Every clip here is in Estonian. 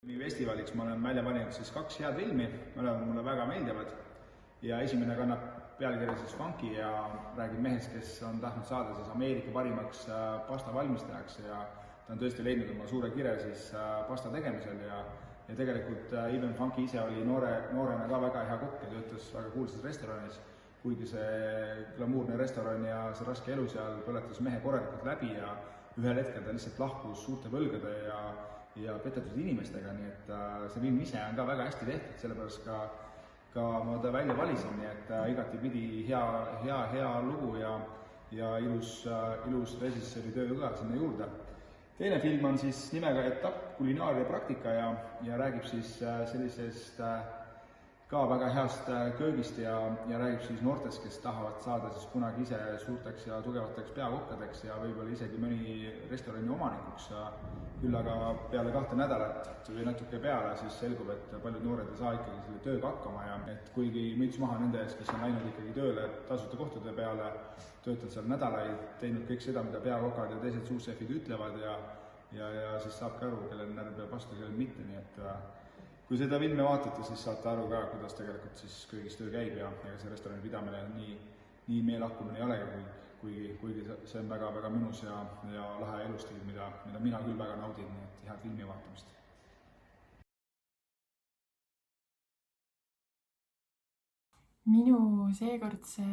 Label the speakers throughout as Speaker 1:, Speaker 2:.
Speaker 1: Festivaliks ma olen välja valinud siis 2 head filmi, mõlemad mulle väga meeldivad ja esimene kannab pealkirja siis Funky ja räägib mehest, kes on tahtnud saada siis Ameerika parimaks pasta valmistajaks ja ta on tõesti leidnud oma suure kire siis pasta tegemisel ja tegelikult Eben Funky ise oli noorena ka väga hea kokk ja töötas väga kuulsas restoranis, kuigi see glamuurne restoran ja see raske elu seal põletas mehe korralikult läbi ja ühel hetkel ta lihtsalt lahkus suurte võlgade ja petetud inimestega, nii et see film ise on ka väga hästi tehtud, sellepärast ka ma ta välja valisin, nii et igati pidi hea lugu ja ilus režissööri töö ka sinna juurde. Teine film on siis nimega Etapp kulinaaria praktika ja räägib siis sellisest ka väga heast köögist ja räägib siis noortest, kes tahavad saada siis kunagi ise suurteks ja tugevateks peakokkadeks ja võib-olla isegi mõni restorani omanikuks. Küll aga peale 2 nädalat või natuke peale siis selgub, et paljud noored ei saa ikkagi selle tööga hakkama ja et kuigi müts maha nende ees, kes on läinud ikkagi tööle tasuta kohtade peale, töötad seal nädalaid, teinud kõik seda, mida peakokad ja teised suussefid ütlevad ja siis saabki aru, kellel närv peab vastu, kellel mitte, nii et kui seda filmi vaatate, siis saate aru ka, kuidas tegelikult siis köögis töö käib ja ega see restorani pidamine nii meelahkumine ei olegi, kuigi see on väga mõnus ja lahe elustiil, mida mina küll väga naudin, nii et head filmi vaatamist.
Speaker 2: Minu seekordse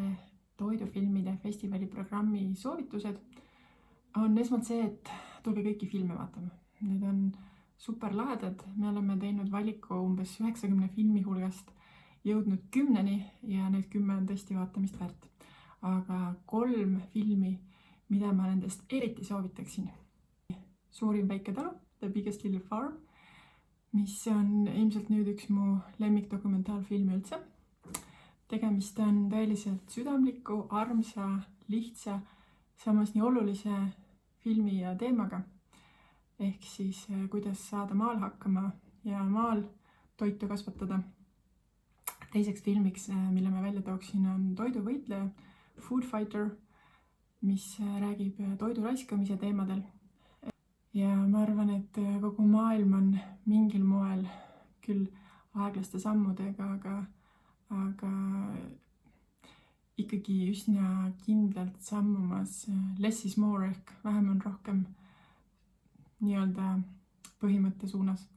Speaker 2: toidufilmide festivali programmi soovitused on esmalt see, et tulge kõiki filme vaatama. Need on super lahedad, me oleme teinud valiku umbes 90 filmi hulgast, jõudnud 10-ni ja need 10 on tõesti vaatamist väärt. Aga 3 filmi, mida ma nendest eriti soovitaksin. Suurim väike talu, The Biggest Little Farm, mis on ilmselt nüüd üks mu lemmikdokumentaalfilmi üldse. Tegemist on tõeliselt südamliku, armsa, lihtsa, samas nii olulise filmi ja teemaga. Ehk siis kuidas saada maal hakkama ja maal toitu kasvatada. Teiseks filmiks, mille ma välja tooksin, on Toiduvõitleja, Food Fighter, mis räägib toidu raiskamise teemadel. Ja ma arvan, et kogu maailm on mingil moel küll aeglaste sammudega, aga ikkagi üsna kindlalt sammumas less is more ehk vähem on rohkem nii-öelda põhimõtte suunas.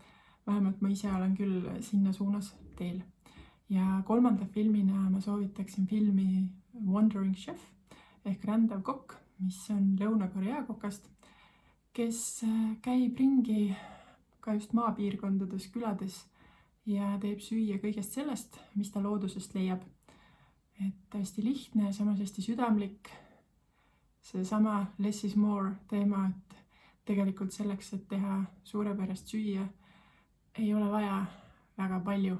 Speaker 2: Vähemalt ma ise olen küll sinna suunas teel. Ja 3. filmina ma soovitaksin filmi Wandering Chef ehk Rändav kokk, mis on Lõuna-Korea kokast, kes käib ringi ka just maapiirkondades, külades ja teeb süüa kõigest sellest, mis ta loodusest leiab. Et hästi lihtne, samas hästi südamlik. Seesama less is more teema, et tegelikult selleks, et teha suurepärast süüa, ei ole vaja väga palju,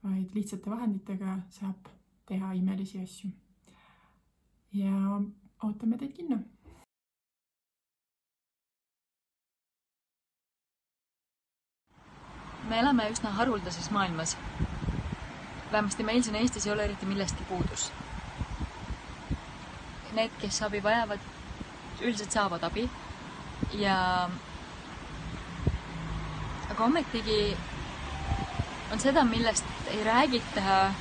Speaker 2: vaid lihtsate vahenditega saab teha imelisi asju. Ja ootame teid kinno!
Speaker 3: Me elame üsna haruldases maailmas. Vähemasti meil siin Eestis ei ole eriti millestki puudus. Need, kes abi vajavad, üldiselt saavad abi. Aga ometigi on seda, millest ei räägita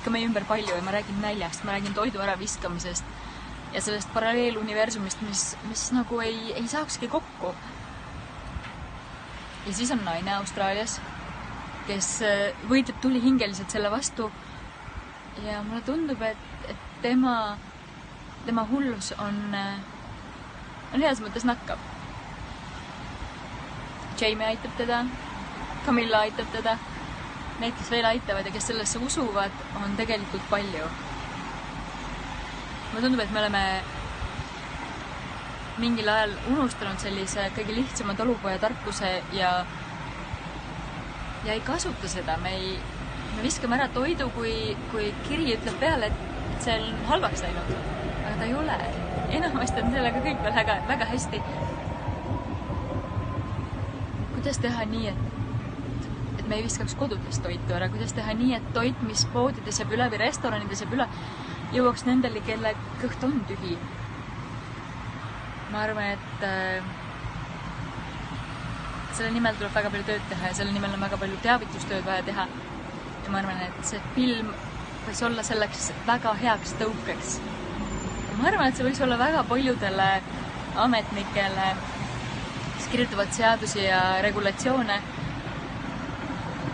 Speaker 3: ikka meie ümber palju ja ma räägin näljast, ma räägin toidu äraviskamisest ja sellest paralleeluniversumist, mis nagu ei saakski kokku. Ja siis on naine Austraalias, kes võitleb tulihingeliselt selle vastu ja mulle tundub, et tema hullus on heas mõttes nakkav. Jamie aitab teda, Camilla aitab teda, need, kes veel aitavad ja kes sellesse usuvad, on tegelikult palju. Mulle tundub, et me oleme mingil ajal unustanud sellise kõige lihtsama talupoja tarkuse ja ei kasuta seda. Me viskame ära toidu, kui kiri ütleb peale, et see on halvaks läinud. Aga ta ei ole. Enamasti on sellega kõik veel väga hästi. Kuidas teha nii, et me ei viskaks kodudest toitu ära? Kuidas teha nii, et toit, mis poodides jääb üle või restoranides jääb üle, jõuaks nendele, kelle kõht on tühi? Ma arvan, et selle nimel tuleb väga palju tööd teha ja selle nimel on väga palju teavitustööd vaja teha. Ja ma arvan, et see film võiks olla selleks väga heaks tõukeks. Ja ma arvan, et see võiks olla väga paljudele ametnikele, kes kirjutavad seadusi ja regulatsioone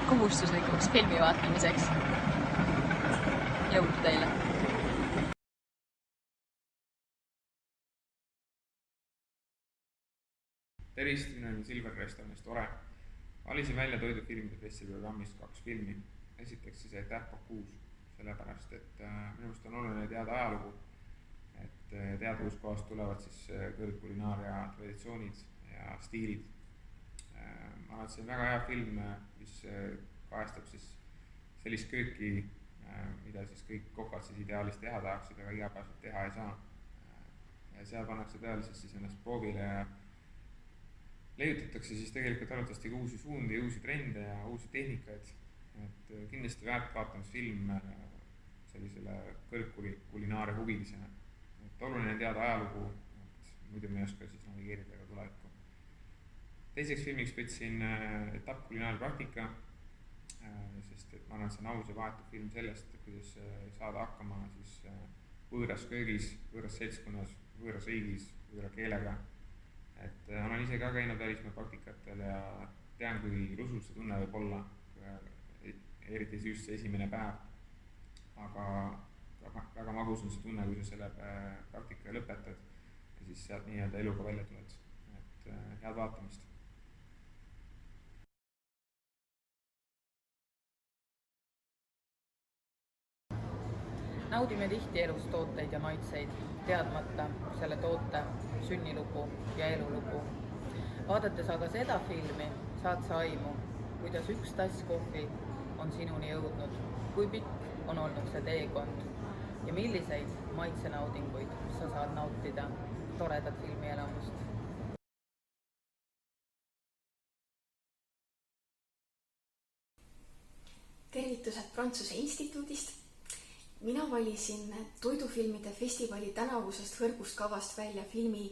Speaker 3: kohustuslikuks filmi vaatamiseks. Jõudu teile!
Speaker 4: Tervist, minu on Silver Restoranis Tore. Valisin välja toidufilmide festivali programmist 2 filmi. Esiteks siis Aitäh Bocuse, sellepärast, et minu arust on oluline teada ajalugu, et teada kuskohast tulevad siis kõrgkulinaaria traditsioonid ja stiilid. Ma arvan, et see on väga hea film, mis kajastab siis sellist kööki, mida siis kõik kokad siis ideaalis teha tahaksid, aga igapäevaselt teha ei saa. Ja seal pannakse tõeliselt siis ennast proovile ja leiutatakse siis tegelikult arvatavasti uusi suundi, uusi trende ja uusi tehnikaid. Et kindlasti väärt vaatamisfilm sellisele kõrgkulinaaria huvilisena. Et oluline teada ajalugu, et muidu me ei oska siis navigeerida ka tulevikku. Teiseks filmiks võtsin Etapp kulinaaria praktika, sest et ma arvan, et see on aus ja vahetu film sellest, kuidas saada hakkama siis võõras köögis, võõras seltskonnas, võõras riigis, võõra keelega. Et olen ise ka käinud välismaa praktikatel ja tean, kui rusul see tunne võib olla, eriti just see esimene päev. Aga väga magus on see tunne, kui sa selle praktika lõpetad ja siis sealt nii-öelda eluga välja tuled. Et head vaatamist!
Speaker 5: Naudime tihti elus tooteid ja maitseid, teadmata selle toote sünnilugu ja elulugu. Vaadates aga seda filmi, saad sa aimu, kuidas üks tass kohvi on sinuni jõudnud, kui pikk on olnud see teekond ja milliseid maitsenaudinguid sa saad nautida toredat filmielamust.
Speaker 6: Tervitused Prantsuse instituudist. Mina valisin toidufilmide festivali tänavusest hõrguskavast välja filmi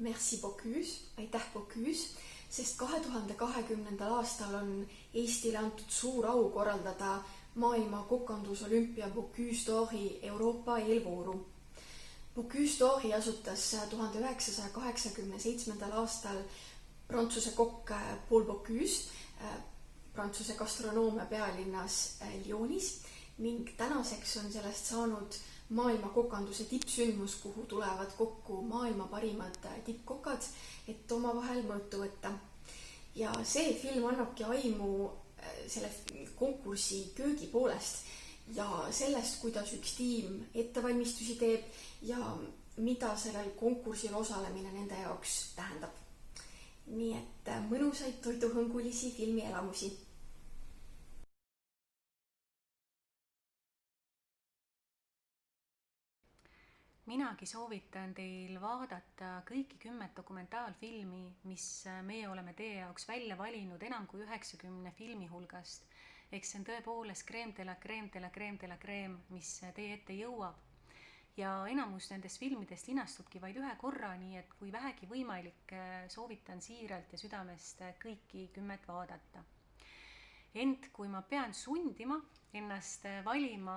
Speaker 6: Merci Bocuse, Aitäh Bocuse, sest 2020. aastal on Eestile antud suur au korraldada maailma kokandusolümpia Bocuse d'Ori Euroopa eelvooru. Bocuse d'Ori asutas 1987. aastal Prantsuse kokk Paul Bocuse Prantsuse gastronoomia pealinnas Lyonis ning tänaseks on sellest saanud maailma kokanduse tippsündmus, kuhu tulevad kokku maailma parimad tippkokad, et omavahel mõõtu võtta. Ja see film annabki aimu selle konkursi köögi poolest ja sellest, kuidas üks tiim ettevalmistusi teeb ja mida sellel konkursil osalemine nende jaoks tähendab. Nii et mõnusaid toiduhõngulisi filmielamusi.
Speaker 7: Minagi soovitan teil vaadata kõiki 10 dokumentaalfilmi, mis meie oleme teie jaoks välja valinud enam kui 90 filmi hulgast. Eks see on tõepoolest crème de la crème de la crème de la crème, mis teie ette jõuab. Ja enamus nendest filmidest linastubki vaid ühe korra, nii et kui vähegi võimalik, soovitan siiralt ja südamest kõiki 10 vaadata. Ent kui ma pean sundima ennast valima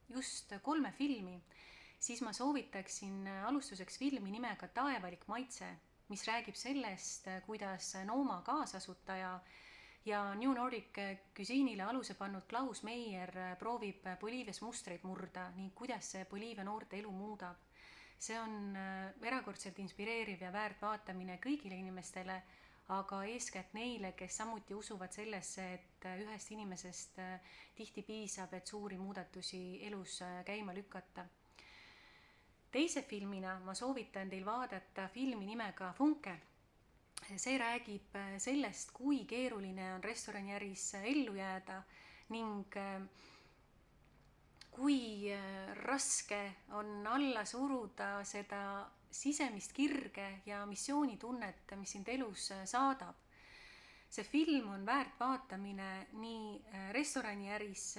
Speaker 7: just 3 filmi, siis ma soovitaksin alustuseks filmi nimega Taevalik maitse, mis räägib sellest, kuidas Nooma kaasasutaja ja New Nordic Cuisine'ile aluse pannud Klaus Meier proovib Boliivias mustreid murda ning kuidas see Boliivia noorte elu muudab. See on erakordselt inspireeriv ja väärt vaatamine kõigile inimestele, aga eeskätt neile, kes samuti usuvad sellesse, et ühest inimesest tihti piisab, et suuri muudatusi elus käima lükata. Teise filmina ma soovitan teil vaadata filmi nimega Funke. See räägib sellest, kui keeruline on restoraniäris ellu jääda ning kui raske on alla suruda seda sisemist kirge ja missioonitunnet, mis sind elus saadab. See film on väärt vaatamine nii restoraniäris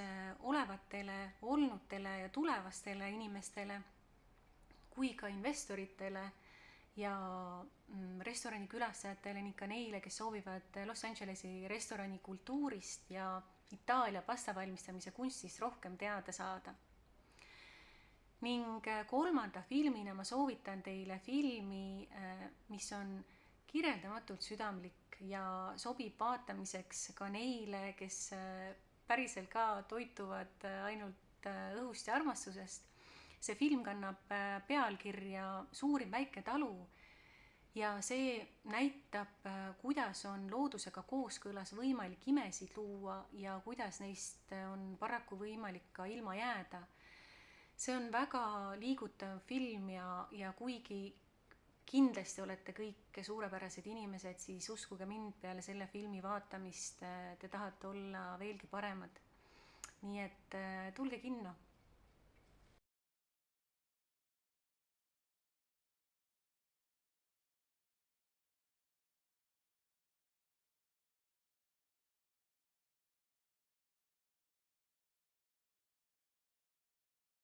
Speaker 7: olevatele, olnutele ja tulevastele inimestele kui ka investoritele ja restorani külastajatele ning ka neile, kes soovivad Los Angelesi restorani kultuurist ja Itaalia pasta valmistamise kunstist rohkem teada saada. Ning kolmanda filmina ma soovitan teile filmi, mis on kirjeldamatult südamlik ja sobib vaatamiseks ka neile, kes päriselt ka toituvad ainult õhust ja armastusest. See film kannab pealkirja Suurim väike talu ja see näitab, kuidas on loodusega kooskõlas võimalik imesid luua ja kuidas neist on paraku võimalik ka ilma jääda. See on väga liigutav film ja kuigi kindlasti olete kõik suurepärased inimesed, siis uskuge mind, peale selle filmi vaatamist te tahate olla veelgi paremad. Nii et tulge kinno.